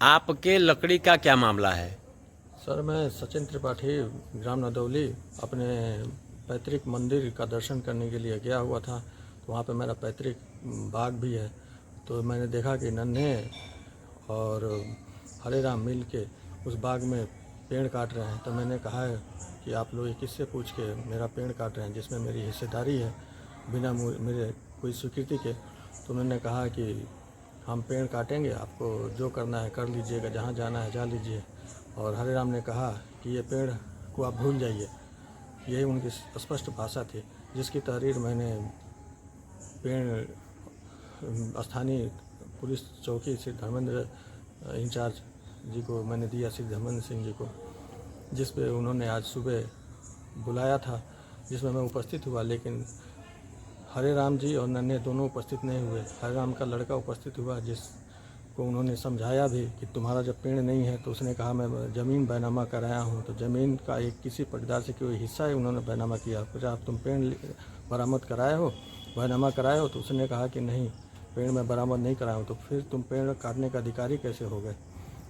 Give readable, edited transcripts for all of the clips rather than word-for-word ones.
आपके लकड़ी का क्या मामला है? सर, मैं सचिन त्रिपाठी ग्राम नदौली अपने पैतृक मंदिर का दर्शन करने के लिए गया हुआ था। तो वहाँ पे मेरा पैतृक बाग भी है। तो मैंने देखा कि नन्हे और हरे राम मिल के उस बाग में पेड़ काट रहे हैं। तो मैंने कहा है कि आप लोग किससे पूछ के मेरा पेड़ काट रहे हैं जिसमें मेरी हिस्सेदारी है बिना मेरे कोई स्वीकृति के। तो उन्होंने कहा कि हम पेड़ काटेंगे, आपको जो करना है कर लीजिएगा, जहाँ जाना है जा लीजिए। और हरे राम ने कहा कि ये पेड़ को आप भूल जाइए। यही उनकी स्पष्ट भाषा थी, जिसकी तहरीर मैंने पेड़ स्थानीय पुलिस चौकी श्री धर्मेंद्र इंचार्ज जी को मैंने दिया, श्री धर्मेंद्र सिंह जी को, जिस पे उन्होंने आज सुबह बुलाया था, जिसमें मैं उपस्थित हुआ। लेकिन हरे राम जी और नन्हे दोनों उपस्थित नहीं हुए। हरे राम का लड़का उपस्थित हुआ, जिसको उन्होंने समझाया भी कि तुम्हारा जब पेड़ नहीं है। तो उसने कहा मैं ज़मीन बैनामा कराया हूँ। तो ज़मीन का एक किसी पट्टेदार से कोई हिस्सा ही उन्होंने बैनामा किया। फिर आप तुम पेड़ बरामद कराए हो, बैनामा कराए हो? तो उसने कहा कि नहीं, पेड़ मैं बरामद नहीं कराया हूँ। तो फिर तुम पेड़ काटने का अधिकारी कैसे हो गए?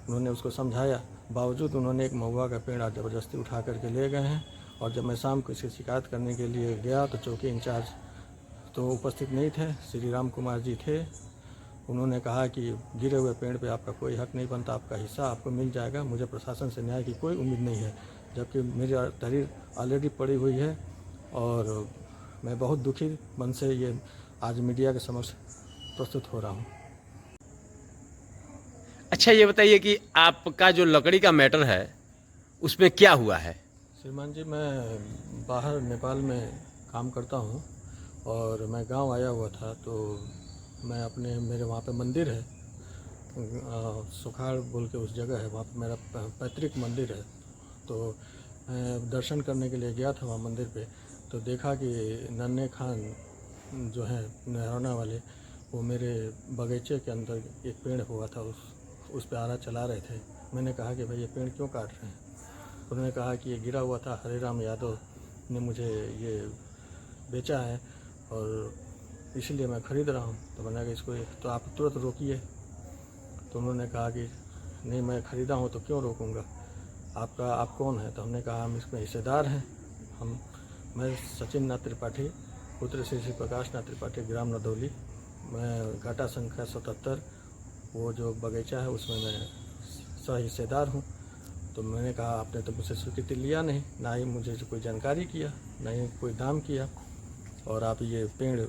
उन्होंने उसको समझाया, बावजूद उन्होंने एक महुआ का पेड़ आज ज़बरदस्ती उठा करके ले गए हैं। और जब मैं शाम को इसकी शिकायत करने के लिए गया तो चौकी इंचार्ज तो उपस्थित नहीं थे, श्री राम कुमार जी थे। उन्होंने कहा कि गिरे हुए पेड़ पे आपका कोई हक नहीं बनता, आपका हिस्सा आपको मिल जाएगा, मुझे प्रशासन से न्याय की कोई उम्मीद नहीं है। जबकि मेरी तहरीर ऑलरेडी पड़ी हुई है और मैं बहुत दुखी मन से ये आज मीडिया के समक्ष प्रस्तुत हो रहा हूँ। अच्छा, ये बताइए कि आपका जो लकड़ी का मैटर है उसमें क्या हुआ है? श्रीमान जी, मैं बाहर नेपाल में काम करता हूँ और मैं गांव आया हुआ था। तो मैं मेरे वहाँ पे मंदिर है, सुखाड़ बोल के उस जगह है, वहाँ पे मेरा पैतृक मंदिर है। तो मैं दर्शन करने के लिए गया था वहाँ मंदिर पे। तो देखा कि नन्हे खान जो है नहरौना वाले, वो मेरे बगीचे के अंदर एक पेड़ हुआ था, उस पे आरा चला रहे थे। मैंने कहा कि भाई ये पेड़ क्यों काट रहे हैं? उन्होंने कहा कि ये गिरा हुआ था, हरे राम यादव ने मुझे ये बेचा है और इसलिए मैं ख़रीद रहा हूँ। तो मैंने कहा इसको तो आप तुरंत रोकिए। तो उन्होंने कहा कि नहीं, मैं ख़रीदा हूँ तो क्यों रोकूँगा, आप कौन हैं? तो हमने कहा हम इसमें हिस्सेदार हैं। मैं सचिन नाथ त्रिपाठी, पुत्र श्री प्रकाश नाथ त्रिपाठी, ग्राम नदौली। मैं घाटा संख्या 77, वो जो बगीचा है उसमें मैं सह हिस्सेदार हूँ। तो मैंने कहा आपने तो मुझसे स्वीकृति लिया नहीं, ना ही मुझे कोई जानकारी किया, ना ही कोई दाम किया, और आप ये पेड़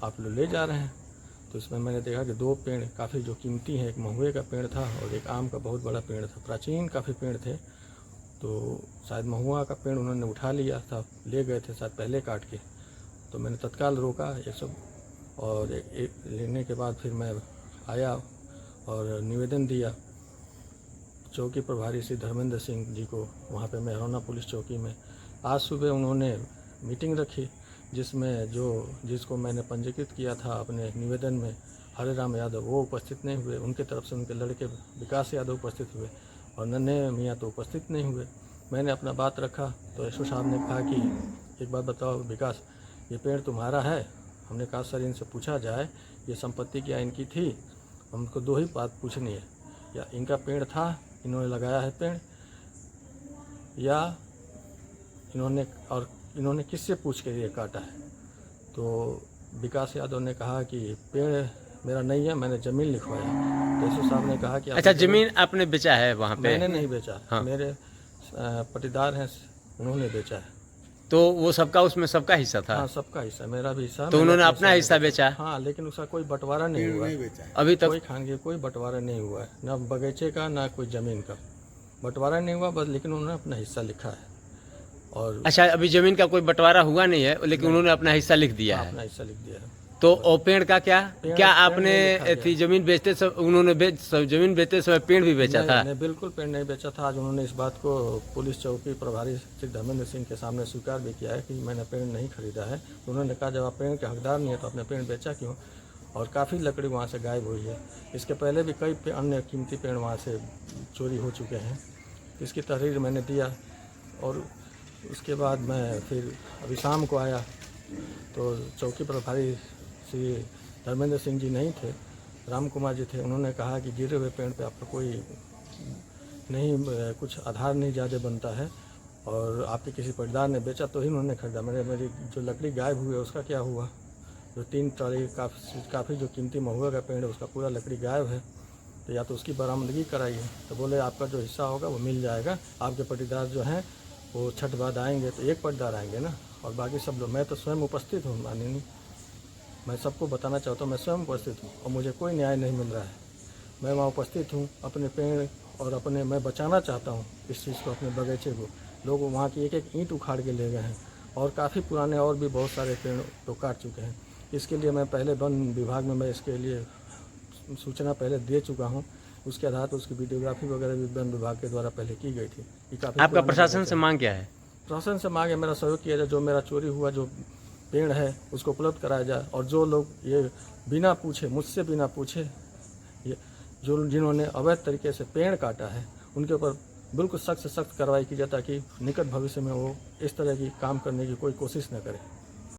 आप लोग ले जा रहे हैं। तो इसमें मैंने देखा कि दो पेड़ काफ़ी जो कीमती हैं, एक महुए का पेड़ था और एक आम का बहुत बड़ा पेड़ था। प्राचीन काफ़ी पेड़ थे। तो शायद महुआ का पेड़ उन्होंने उठा लिया था, ले गए थे शायद पहले काट के। तो मैंने तत्काल रोका 100 और लेने के बाद फिर मैं आया और निवेदन दिया चौकी प्रभारी श्री धर्मेंद्र सिंह जी को, वहाँ पे मेहरौना पुलिस चौकी में। आज सुबह उन्होंने मीटिंग रखी, जिसमें जिसको मैंने पंजीकृत किया था अपने निवेदन में, हरे राम यादव, वो उपस्थित नहीं हुए। उनके तरफ से उनके लड़के विकास यादव उपस्थित हुए और नन्हे मियाँ तो उपस्थित नहीं हुए। मैंने अपना बात रखा तो एसओ साहब ने कहा कि एक बात बताओ विकास, ये पेड़ तुम्हारा है? हमने कहा सर, इनसे पूछा जाए ये संपत्ति क्या इनकी थी? हमको दो ही बात पूछनी है, या इनका पेड़ था, इन्होंने लगाया है पेड़, या इन्होंने किससे पूछ के ये काटा है? तो विकास यादव ने कहा कि पेड़ मेरा नहीं है, मैंने ज़मीन लिखवाया। तो एसओ साहब ने कहा कि अच्छा, ज़मीन आपने बेचा है वहाँ पे? मैंने नहीं बेचा। हाँ। मेरे पट्टेदार हैं, उन्होंने बेचा है। तो वो सबका, उसमें सबका हिस्सा था? हाँ, सबका हिस्सा, मेरा भी हिस्सा। तो उन्होंने अपना हिस्सा बेचा? हाँ, लेकिन उसका कोई बंटवारा नहीं हुआ अभी तक? कोई खानगी कोई बंटवारा नहीं हुआ है, ना बगीचे का ना कोई ज़मीन का बंटवारा नहीं हुआ बस, लेकिन उन्होंने अपना हिस्सा लिखा है। और अच्छा, अभी ज़मीन का कोई बंटवारा हुआ नहीं है, लेकिन उन्होंने अपना हिस्सा लिख दिया है? अपना हिस्सा लिख दिया है। तो और पेड़ का क्या? क्या आपने थी ज़मीन बेचते ज़मीन बेचते समय पेड़ भी बेचा था? नहीं, बिल्कुल पेड़ नहीं बेचा था। आज उन्होंने इस बात को पुलिस चौकी प्रभारी श्री धर्मेंद्र सिंह के सामने स्वीकार भी किया है कि मैंने पेड़ नहीं खरीदा है। तो उन्होंने कहा जब आप पेड़ के हकदार नहीं है तो आपने पेड़ बेचा क्यों? और काफ़ी लकड़ी वहाँ से गायब हुई है। इसके पहले भी कई अन्य कीमती पेड़ वहाँ से चोरी हो चुके हैं। इसकी तहरीर मैंने दिया और उसके बाद मैं फिर अभी शाम को आया तो चौकी प्रभारी श्री धर्मेंद्र सिंह जी नहीं थे। राम कुमार जी थे, उन्होंने कहा कि गिरे हुए पेड़ पे आपका कोई नहीं, कुछ आधार नहीं ज़्यादा बनता है, और आपके किसी पट्टेदार ने बेचा तो ही उन्होंने खरीदा। मेरी जो लकड़ी गायब हुई है उसका क्या हुआ? जो 3 ट्राली काफ़ी जो कीमती महुआ का पेड़ है उसका पूरा लकड़ी गायब है, तो या तो उसकी बरामदगी कराइए। तो बोले आपका जो हिस्सा होगा वो मिल जाएगा, आपके पट्टेदार जो हैं वो छठ बाद आएंगे, तो एक पट्टेदार आएंगे ना, और बाकी सब लोग। मैं तो स्वयं उपस्थित हूँ माननीय, मैं सबको बताना चाहता हूँ मैं स्वयं उपस्थित हूँ और मुझे कोई न्याय नहीं मिल रहा है। मैं वहाँ उपस्थित हूँ, अपने पेड़ और अपने मैं बचाना चाहता हूँ इस चीज़ को, अपने बगीचे को। लोग वहाँ की एक एक ईंट उखाड़ के ले गए हैं, और काफ़ी पुराने और भी बहुत सारे पेड़ तो काट चुके हैं। इसके लिए मैं पहले वन विभाग में मैं इसके लिए सूचना पहले दे चुका हूँ। उसके आधार पर उसकी वीडियोग्राफी वगैरह भी वन विभाग के द्वारा पहले की गई थी। कि काफ़ी आपका प्रशासन से मांग क्या है? प्रशासन से मांग है मेरा सहयोग किया जाए, जो मेरा चोरी हुआ जो पेड़ है उसको उपलब्ध कराया जाए, और जो लोग ये बिना पूछे, मुझसे बिना पूछे, ये जिन्होंने अवैध तरीके से पेड़ काटा है उनके ऊपर बिल्कुल सख्त से सख्त कार्रवाई की जाए, ताकि निकट भविष्य में वो इस तरह की काम करने की कोई कोशिश न करें।